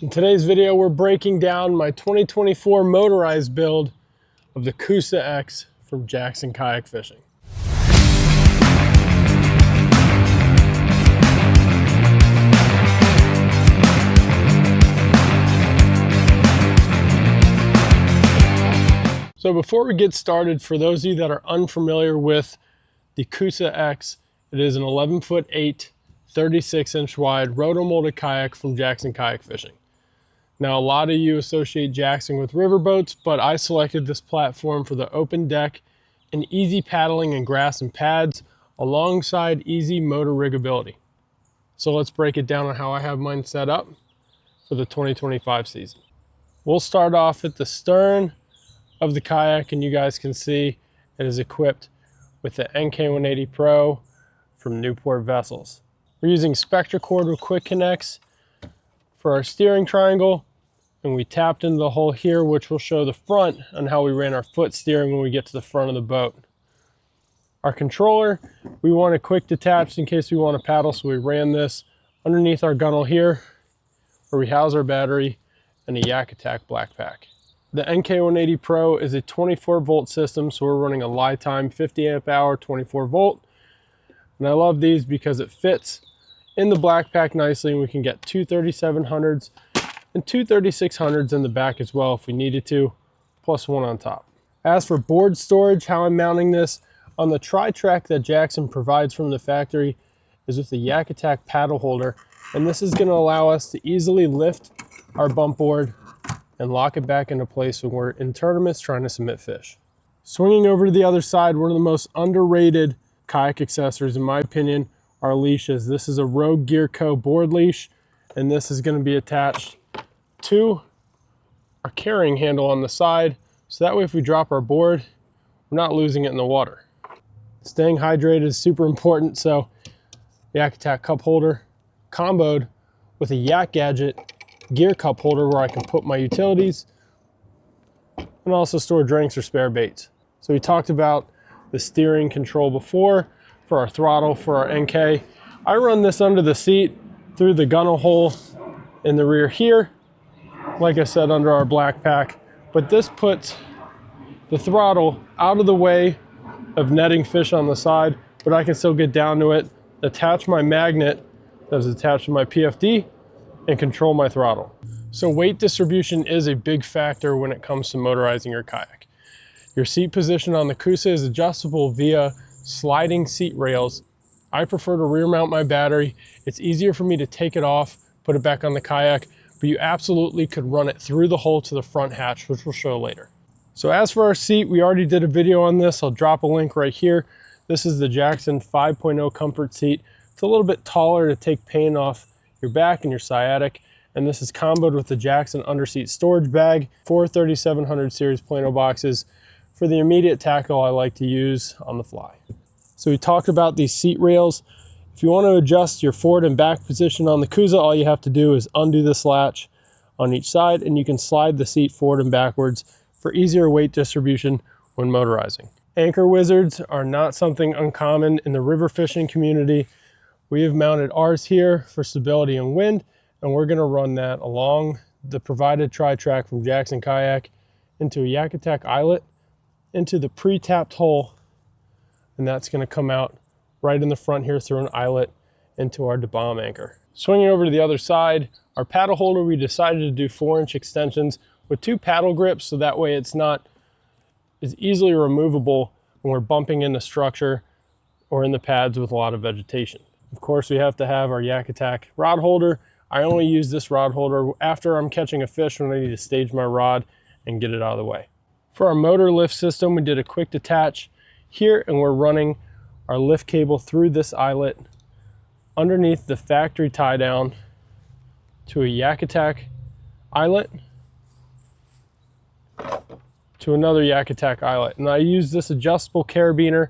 In today's video, we're breaking down my 2024 motorized build of the Coosa X from Jackson Kayak Fishing. So before we get started, for those of you that are unfamiliar with the Coosa X, it is an 11'8", 36-inch wide rotomolded kayak from Jackson Kayak Fishing. Now, a lot of you associate Jackson with riverboats, but I selected this platform for the open deck and easy paddling in grass and pads alongside easy motor riggability. So let's break it down on how I have mine set up for the 2025 season. We'll start off at the stern of the kayak, and you guys can see it is equipped with the NK180 Pro from Newport Vessels. We're using Spectra cord with quick connects for our steering triangle, and we tapped into the hole here, which will show the front on how we ran our foot steering when we get to the front of the boat. Our controller, we want a quick detach in case we want to paddle, so we ran this underneath our gunnel here where we house our battery and a YakAttack black pack. The NK180 Pro is a 24-volt system, so we're running a LiTime 50 amp hour 24-volt. And I love these because it fits in the black pack nicely, and we can get two 3700s and two 3600s in the back as well if we needed to, plus one on top. As for board storage, how I'm mounting this on the tri-track that Jackson provides from the factory is with the YakAttack paddle holder, and this is going to allow us to easily lift our bump board and lock it back into place when we're in tournaments trying to submit fish. Swinging over to the other side, one of the most underrated kayak accessories in my opinion are leashes. This is a Rogue Gear Co board leash, and this is going to be attached to our carrying handle on the side, so that way if we drop our board, we're not losing it in the water. Staying hydrated is super important, so the YakAttack cup holder comboed with a Yak Gadget gear cup holder where I can put my utilities and also store drinks or spare baits. So we talked about the steering control before for our throttle for our NK. I run this under the seat through the gunnel hole in the rear here, like I said, under our black pack, but this puts the throttle out of the way of netting fish on the side, but I can still get down to it, attach my magnet that is attached to my PFD, and control my throttle. So weight distribution is a big factor when it comes to motorizing your kayak. Your seat position on the Coosa is adjustable via sliding seat rails. I prefer to rear mount my battery. It's easier for me to take it off, put it back on the kayak, but you absolutely could run it through the hole to the front hatch, which we'll show later. So as for our seat, we already did a video on this. I'll drop a link right here. This is the Jackson 5.0 comfort seat. It's a little bit taller to take pain off your back and your sciatic, and this is comboed with the Jackson underseat storage bag, 4 3700 series Plano boxes for the immediate tackle I like to use on the fly. So we talked about these seat rails. If you want to adjust your forward and back position on the Coosa, all you have to do is undo this latch on each side, and you can slide the seat forward and backwards for easier weight distribution when motorizing. Anchor wizards are not something uncommon in the river fishing community. We have mounted ours here for stability and wind, and we're going to run that along the provided tri-track from Jackson Kayak into a YakAttack eyelet into the pre-tapped hole, and that's going to come out right in the front here through an eyelet into our bomb anchor. Swinging over to the other side, our paddle holder, we decided to do 4-inch extensions with 2 paddle grips, so that way it's not as easily removable when we're bumping into structure or in the pads with a lot of vegetation. Of course, we have to have our YakAttack rod holder. I only use this rod holder after I'm catching a fish when I need to stage my rod and get it out of the way. For our motor lift system, we did a quick detach here, and we're running our lift cable through this eyelet underneath the factory tie down to a YakAttack eyelet to another YakAttack eyelet. And I use this adjustable carabiner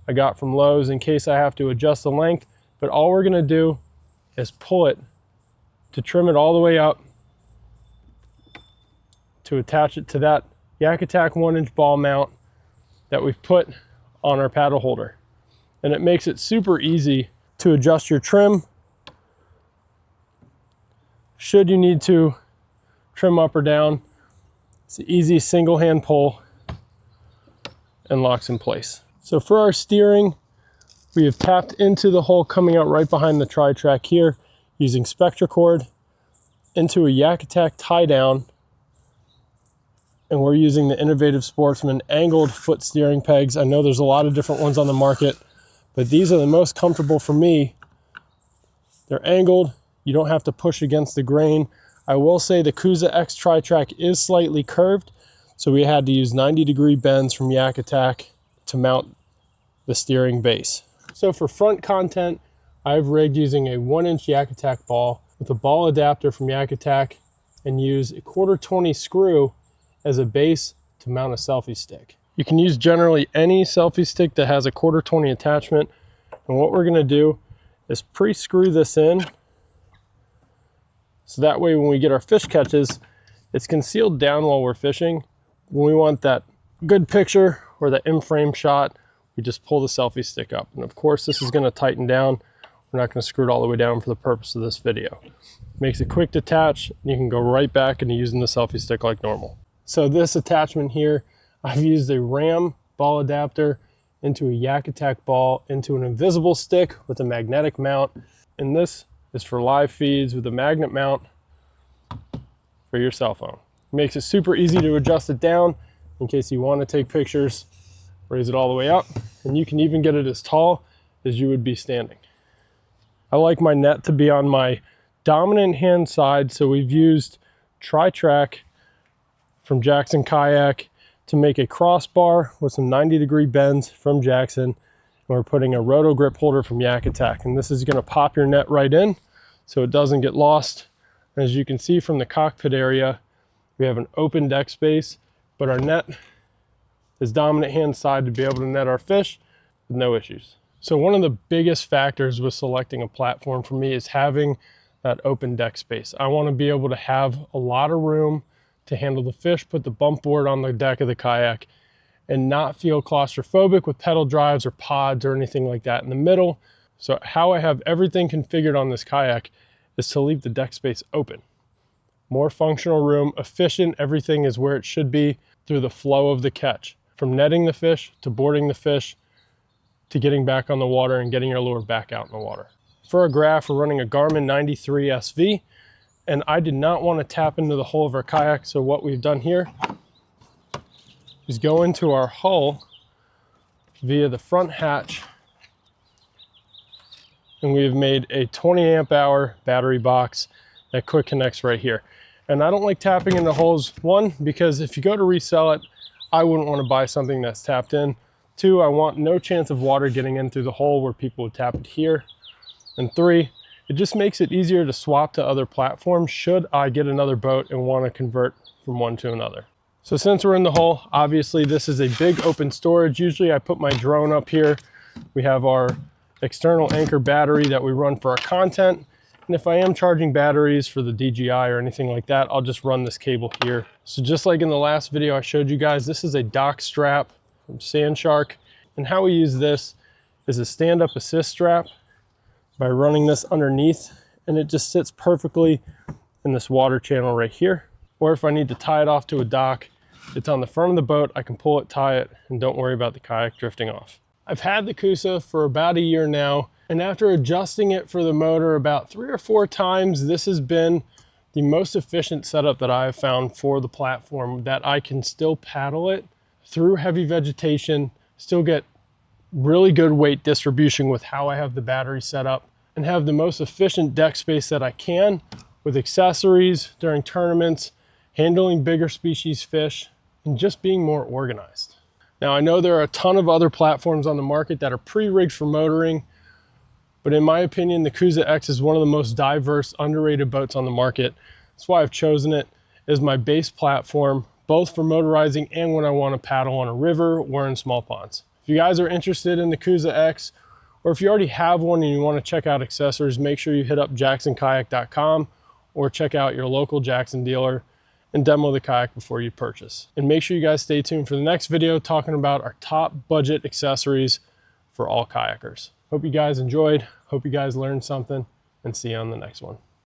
I got from Lowe's in case I have to adjust the length, but all we're going to do is pull it to trim it all the way up to attach it to that YakAttack 1-inch ball mount that we've put on our paddle holder. And it makes it super easy to adjust your trim Should you need to trim up or down, it's an easy single hand pull and locks in place. So for our steering, we have tapped into the hole coming out right behind the tri-track here using Spectra cord into a YakAttack tie down. And we're using the Innovative Sportsman angled foot steering pegs. I know there's a lot of different ones on the market, but these are the most comfortable for me. They're angled. You don't have to push against the grain. I will say the Coosa X tri-track is slightly curved, so we had to use 90-degree bends from YakAttack to mount the steering base. So for front content, I've rigged using a 1-inch YakAttack ball with a ball adapter from YakAttack and use a 1/4-20 screw as a base to mount a selfie stick. You can use generally any selfie stick that has a 1/4-20 attachment. And what we're gonna do is pre-screw this in. So that way when we get our fish catches, it's concealed down while we're fishing. When we want that good picture or the in-frame shot, we just pull the selfie stick up. And of course, this is gonna tighten down. We're not gonna screw it all the way down for the purpose of this video. Makes it quick to attach, and you can go right back into using the selfie stick like normal. So this attachment here, I've used a Ram ball adapter into a YakAttack ball into an invisible stick with a magnetic mount. And this is for live feeds with a magnet mount for your cell phone. It makes it super easy to adjust it down in case you want to take pictures. Raise it all the way up, and you can even get it as tall as you would be standing. I like my net to be on my dominant hand side, so we've used tri-track from Jackson Kayak to make a crossbar with some 90-degree bends from Jackson. And we're putting a roto grip holder from YakAttack, and this is going to pop your net right in so it doesn't get lost. As you can see from the cockpit area, we have an open deck space, but our net is dominant hand side to be able to net our fish with no issues. So one of the biggest factors with selecting a platform for me is having that open deck space. I want to be able to have a lot of room to handle the fish, put the bump board on the deck of the kayak, and not feel claustrophobic with pedal drives or pods or anything like that in the middle. So how I have everything configured on this kayak is to leave the deck space open. More functional room, efficient, everything is where it should be through the flow of the catch. From netting the fish, to boarding the fish, to getting back on the water and getting your lure back out in the water. For our graph, we're running a Garmin 93 SV, and I did not want to tap into the hull of our kayak, so what we've done here is go into our hull via the front hatch, and we've made a 20 amp hour battery box that quick connects right here. And I don't like tapping into holes, one, because if you go to resell it, I wouldn't want to buy something that's tapped in. Two, I want no chance of water getting in through the hole where people would tap it here. And three, it just makes it easier to swap to other platforms should I get another boat and want to convert from one to another. So since we're in the hole, obviously this is a big open storage. Usually I put my drone up here. We have our external anchor battery that we run for our content. And if I am charging batteries for the DJI or anything like that, I'll just run this cable here. So just like in the last video I showed you guys, this is a dock strap from Sandshark. And how we use this is a stand-up assist strap by running this underneath, and it just sits perfectly in this water channel right here. Or if I need to tie it off to a dock, it's on the front of the boat. I can pull it, tie it, and don't worry about the kayak drifting off. I've had the Coosa for about a year now, and after adjusting it for the motor about 3 or 4 times, this has been the most efficient setup that I have found for the platform, that I can still paddle it through heavy vegetation, still get really good weight distribution with how I have the battery set up, and have the most efficient deck space that I can with accessories during tournaments, handling bigger species fish, and just being more organized. Now I know there are a ton of other platforms on the market that are pre-rigged for motoring, but in my opinion, the Coosa X is one of the most diverse, underrated boats on the market. That's why I've chosen it as my base platform, both for motorizing and when I want to paddle on a river or in small ponds. If you guys are interested in the Coosa X, or if you already have one and you want to check out accessories, make sure you hit up jacksonkayak.com or check out your local Jackson dealer and demo the kayak before you purchase. And make sure you guys stay tuned for the next video talking about our top budget accessories for all kayakers. Hope you guys enjoyed, hope you guys learned something, and see you on the next one.